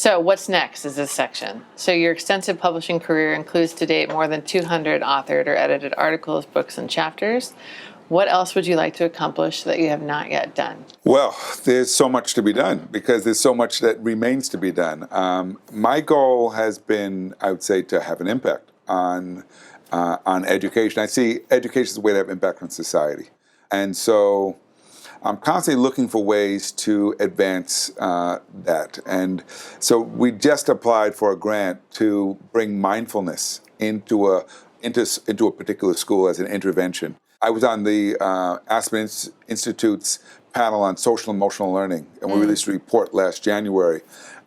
So what's next is this section. So your extensive publishing career includes to date more than 200 authored or edited articles, books, and chapters. What else would you like to accomplish that you have not yet done? Well, there's so much to be done because there's so much that remains to be done. My goal has been, I would say, to have an impact on education. I see education as a way to have impact on society. And so I'm constantly looking for ways to advance that. And so we just applied for a grant to bring mindfulness into a particular school as an intervention. I was on the Aspen Institute's panel on social and emotional learning, and we released a report last January.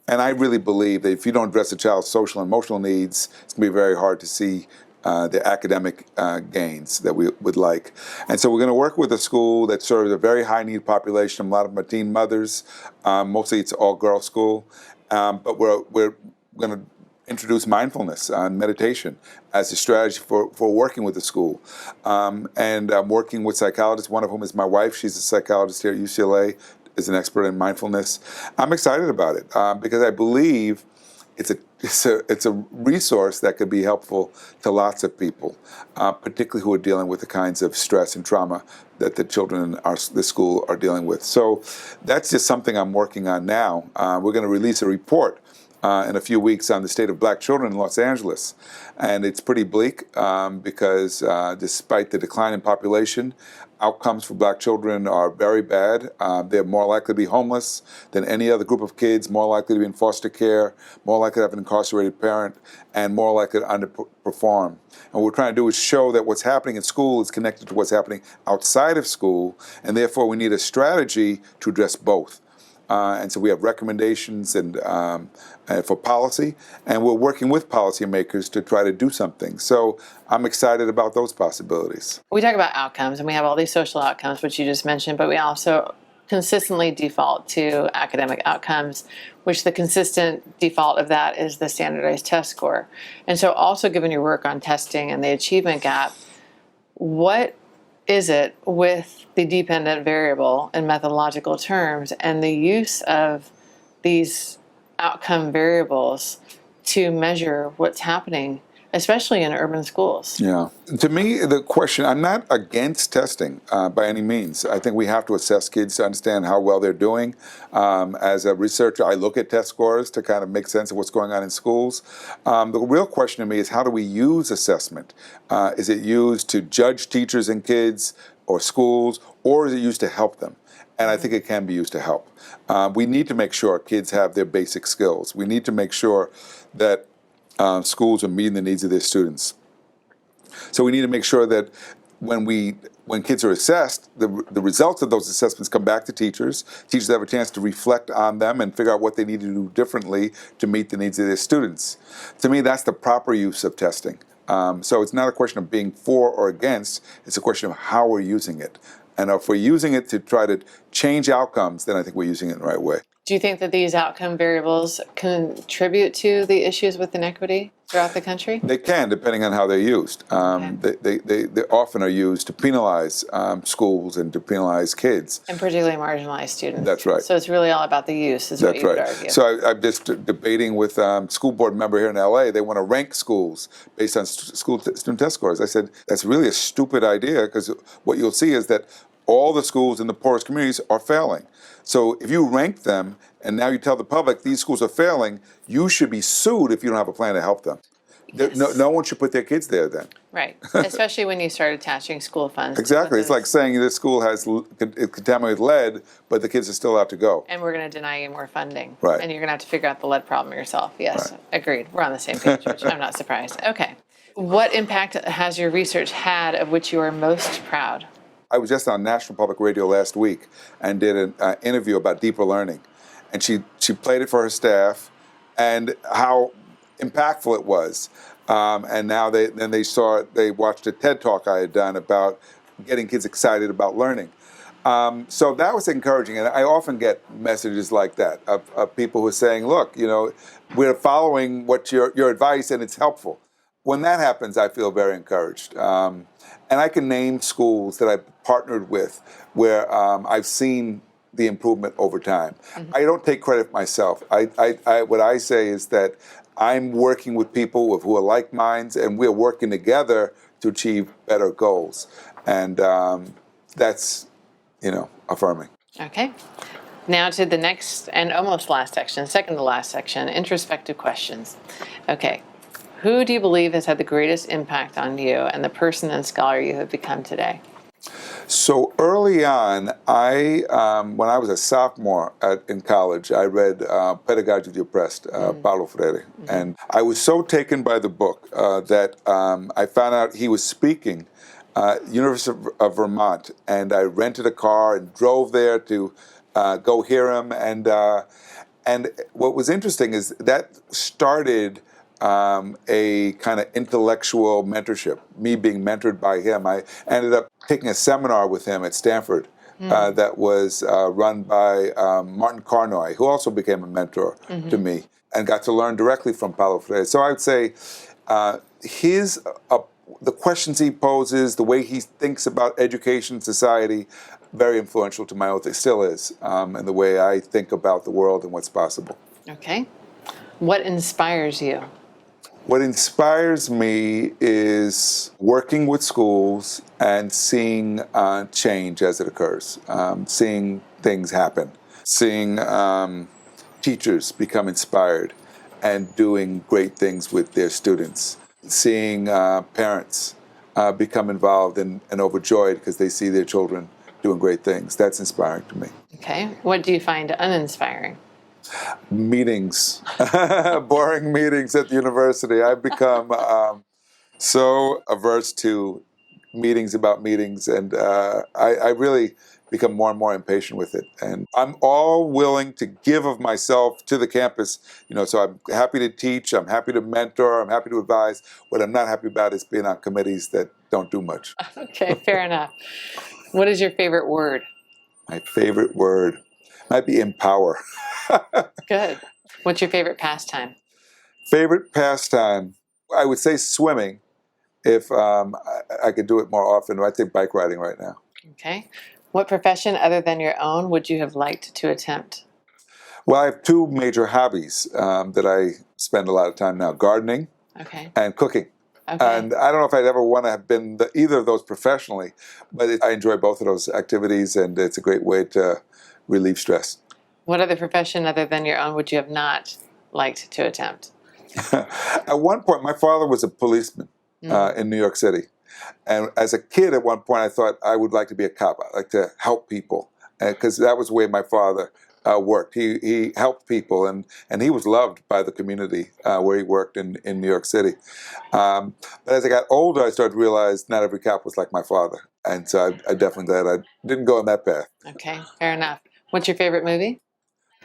And I really believe that if you don't address a child's social and emotional needs, it's going to be very hard to see the academic gains that we would like. And so we're going to work with a school that serves a very high need population. A lot of them are teen mothers. Mostly it's all girls school. But we're going to introduce mindfulness and meditation as a strategy for working with the school. And I'm working with psychologists, one of whom is my wife. She's a psychologist here at UCLA, is an expert in mindfulness. I'm excited about it because I believe it's a resource that could be helpful to lots of people, particularly who are dealing with the kinds of stress and trauma that the children in the school are dealing with. So that's just something I'm working on now. We're going to release a report in a few weeks on the state of black children in Los Angeles. And it's pretty bleak because despite the decline in population, outcomes for black children are very bad. They're more likely to be homeless than any other group of kids, more likely to be in foster care, more likely to have an incarcerated parent, and more likely to underperform. And what we're trying to do is show that what's happening in school is connected to what's happening outside of school, and therefore we need a strategy to address both. And so we have recommendations and for policy, and we're working with policymakers to try to do something. So I'm excited about those possibilities. We talk about outcomes, and we have all these social outcomes, which you just mentioned, but we also consistently default to academic outcomes, which the consistent default of that is the standardized test score. And so also given your work on testing and the achievement gap, what is it with the dependent variable in methodological terms and the use of these outcome variables to measure what's happening, especially in urban schools? Yeah. To me, the question, I'm not against testing by any means. I think we have to assess kids to understand how well they're doing. As a researcher, I look at test scores to kind of make sense of what's going on in schools. The real question to me is, how do we use assessment? Is it used to judge teachers and kids or schools, or is it used to help them? And I think it can be used to help. We need to make sure kids have their basic skills. We need to make sure that schools are meeting the needs of their students. So we need to make sure that when kids are assessed, the results of those assessments come back to teachers. Teachers have a chance to reflect on them and figure out what they need to do differently to meet the needs of their students. To me, that's the proper use of testing. So it's not a question of being for or against, it's a question of how we're using it. And if we're using it to try to change outcomes, then I think we're using it in the right way. Do you think that these outcome variables contribute to the issues with inequity throughout the country? They can, depending on how they're used. They often are used to penalize schools and to penalize kids. And particularly marginalized students. That's right. So it's really all about the use, is what you would argue. So I'm just debating with a school board member here in LA. They want to rank schools based on student test scores. I said, that's really a stupid idea, because what you'll see is that all the schools in the poorest communities are failing. So if you rank them and now you tell the public these schools are failing, you should be sued if you don't have a plan to help them. Yes. No one should put their kids there then. Right, especially when you start attaching school funds. Exactly. It's like saying this school has contaminated lead, but the kids are still allowed to go. And we're going to deny you more funding. Right. And you're going to have to figure out the lead problem yourself. Yes, right. Agreed. We're on the same page, which I'm not surprised. Okay. What impact has your research had of which you are most proud? I was just on National Public Radio last week and did an interview about deeper learning. And she played it for her staff and how impactful it was. And now they watched a TED Talk I had done about getting kids excited about learning. So that was encouraging. And I often get messages like that of people who are saying, look, we're following what your advice and it's helpful. When that happens, I feel very encouraged. And I can name schools that I've partnered with where I've seen the improvement over time. I don't take credit myself. What I say is that I'm working with people who are like minds, and we're working together to achieve better goals. And that's, affirming. Okay. Now to the next and almost last section, second to last section, introspective questions. Okay. Who do you believe has had the greatest impact on you and the person and scholar you have become today? So early on, when I was a sophomore in college, I read Pedagogy of the Oppressed, Paulo Freire. And I was so taken by the book that I found out he was speaking University of Vermont, and I rented a car and drove there to go hear him. And what was interesting is that started a kind of intellectual mentorship, me being mentored by him. I ended up taking a seminar with him at Stanford that was run by Martin Carnoy, who also became a mentor to me, and got to learn directly from Paulo Freire. So I would say the questions he poses, the way he thinks about education, society, very influential to my own, it still is, and the way I think about the world and what's possible. Okay. What inspires you? What inspires me is working with schools and seeing change as it occurs, seeing things happen, seeing teachers become inspired and doing great things with their students, seeing parents become involved and overjoyed because they see their children doing great things. That's inspiring to me. Okay. What do you find uninspiring? Meetings, boring meetings at the university. I've become so averse to meetings about meetings, and I really become more and more impatient with it. And I'm all willing to give of myself to the campus, so I'm happy to teach, I'm happy to mentor, I'm happy to advise. What I'm not happy about is being on committees that don't do much. Okay, fair enough. What is your favorite word? My favorite word might be empower. Good. What's your favorite pastime? Favorite pastime, I would say swimming. If I could do it more often, I'd say bike riding right now. Okay. What profession other than your own would you have liked to attempt? Well, I have two major hobbies that I spend a lot of time now: gardening and cooking. Okay. And I don't know if I'd ever want to have been either of those professionally, but I enjoy both of those activities, and it's a great way to relieve stress. What other profession other than your own would you have not liked to attempt? At one point, my father was a policeman in New York City. And as a kid, at one point, I thought I would like to be a cop. I'd like to help people, because that was the way my father worked. He helped people, and he was loved by the community where he worked in New York City. But as I got older, I started to realize not every cop was like my father. And so I definitely glad I didn't go on that path. Okay, fair enough. What's your favorite movie?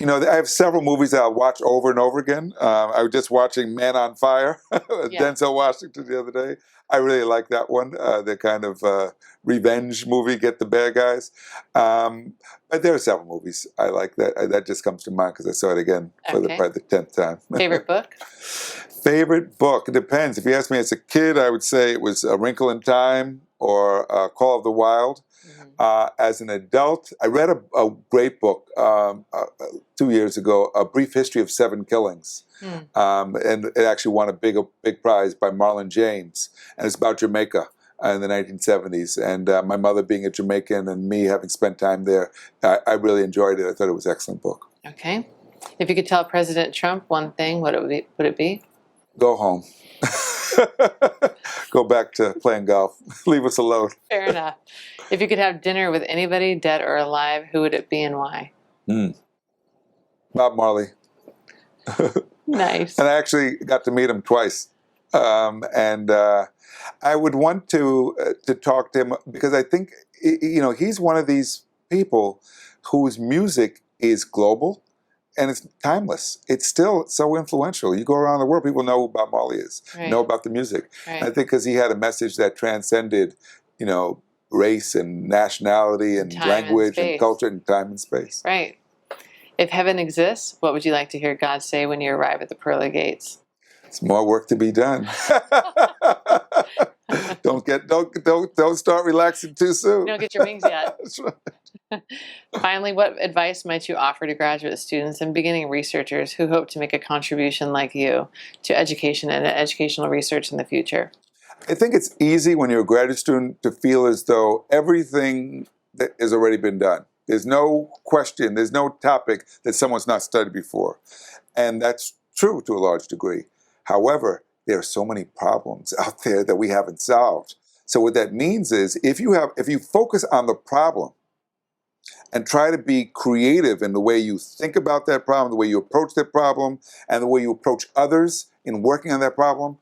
I have several movies that I'll watch over and over again. I was just watching Man on Fire, Denzel Washington, the other day. I really like that one, the kind of revenge movie, get the bad guys. But there are several movies I like that just comes to mind because I saw it again for probably the 10th time. Favorite book? Favorite book? It depends. If you asked me as a kid, I would say it was A Wrinkle in Time or Call of the Wild. As an adult, I read a great book 2 years ago, A Brief History of Seven Killings. And it actually won a big prize by Marlon James. And it's about Jamaica in the 1970s. And my mother being a Jamaican and me having spent time there, I really enjoyed it. I thought it was an excellent book. Okay. If you could tell President Trump one thing, what would it be? Go home. Go back to playing golf. Leave us alone. Fair enough. If you could have dinner with anybody, dead or alive, who would it be and why? Bob Marley. Nice. And I actually got to meet him twice. And I would want to talk to him because I think, he's one of these people whose music is global and it's timeless. It's still so influential. You go around the world, people know who Bob Marley is, know about the music. Right. And I think because he had a message that transcended, race and nationality and time language and and culture and time and space. Right. If heaven exists, what would you like to hear God say when you arrive at the pearly gates? It's more work to be done. Don't start relaxing too soon. You don't get your wings yet. That's right. Finally, what advice might you offer to graduate students and beginning researchers who hope to make a contribution like you to education and educational research in the future? I think it's easy when you're a graduate student to feel as though everything that has already been done. There's no question, there's no topic that someone's not studied before. And that's true to a large degree. However, there are so many problems out there that we haven't solved. So what that means is if you focus on the problem and try to be creative in the way you think about that problem, the way you approach that problem, and the way you approach others in working on that problem,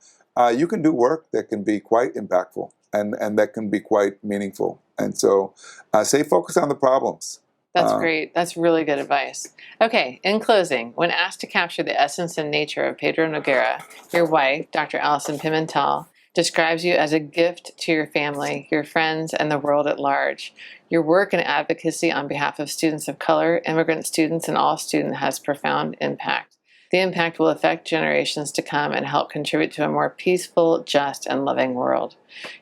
you can do work that can be quite impactful and that can be quite meaningful. And so stay focused on the problems. That's great. That's really good advice. Okay, in closing, when asked to capture the essence and nature of Pedro Noguera, your wife, Dr. Allison Pimentel, describes you as a gift to your family, your friends, and the world at large. Your work and advocacy on behalf of students of color, immigrant students, and all students has profound impact. The impact will affect generations to come and help contribute to a more peaceful, just, and loving world.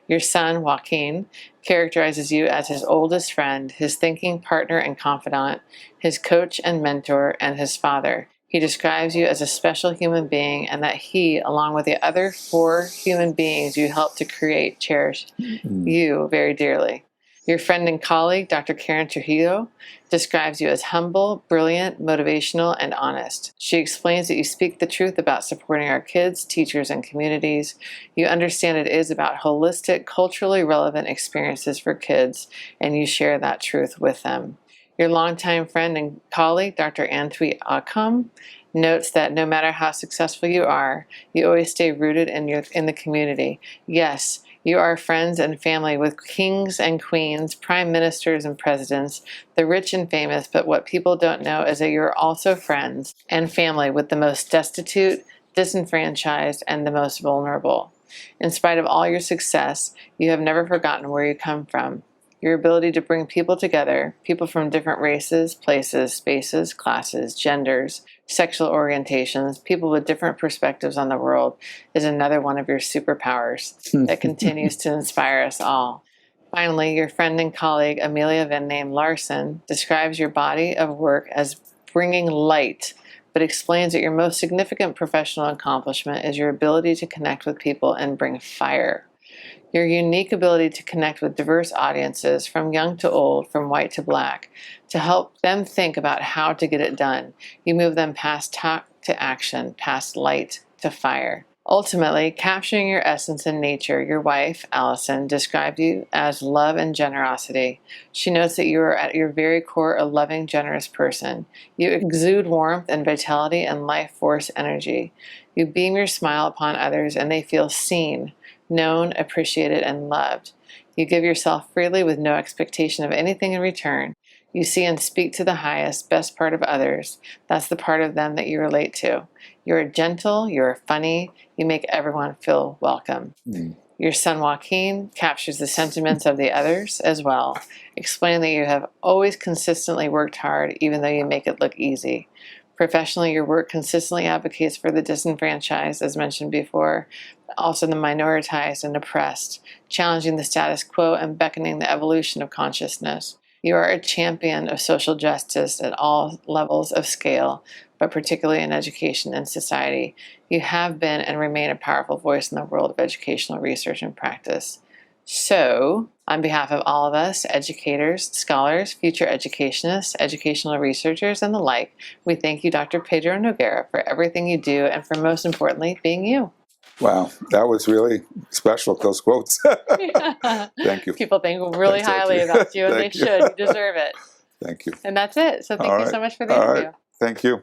Your son, Joaquin, characterizes you as his oldest friend, his thinking partner and confidant, his coach and mentor, and his father. He describes you as a special human being and that he, along with the other 4 human beings you helped to create, cherish you very dearly. Your friend and colleague, Dr. Karen Trujillo, describes you as humble, brilliant, motivational, and honest. She explains that you speak the truth about supporting our kids, teachers, and communities. You understand it is about holistic, culturally relevant experiences for kids, and you share that truth with them. Your longtime friend and colleague, Dr. Antwi Akam, notes that no matter how successful you are, you always stay rooted in the community. Yes, you are friends and family with kings and queens, prime ministers and presidents, the rich and famous, but what people don't know is that you're also friends and family with the most destitute, disenfranchised, and the most vulnerable. In spite of all your success, you have never forgotten where you come from. Your ability to bring people together, people from different races, places, spaces, classes, genders, sexual orientations, people with different perspectives on the world, is another one of your superpowers that continues to inspire us all. Finally, your friend and colleague, Amelia Van Name Larson, describes your body of work as bringing light, but explains that your most significant professional accomplishment is your ability to connect with people and bring fire. Your unique ability to connect with diverse audiences, from young to old, from white to black, to help them think about how to get it done. You move them past talk to action, past light to fire. Ultimately, capturing your essence and nature, your wife, Allison, described you as love and generosity. She notes that you are at your very core a loving, generous person. You exude warmth and vitality and life force energy. You beam your smile upon others and they feel seen, known, appreciated, and loved. You give yourself freely with no expectation of anything in return. You see and speak to the highest, best part of others. That's the part of them that you relate to. You're gentle, you're funny, you make everyone feel welcome. Your son Joaquin captures the sentiments of the others as well, explaining that you have always consistently worked hard even though you make it look easy. Professionally, your work consistently advocates for the disenfranchised, as mentioned before, also the minoritized and oppressed, challenging the status quo and beckoning the evolution of consciousness. You are a champion of social justice at all levels of scale, but particularly in education and society. You have been and remain a powerful voice in the world of educational research and practice. So, on behalf of all of us, educators, scholars, future educationists, educational researchers, and the like, we thank you, Dr. Pedro Noguera, for everything you do and for most importantly, being you. Wow, that was really special, those quotes. Thank you. People think really highly about you, and they should. You deserve it. Thank you. And that's it. So thank you so much for the interview. Thank you.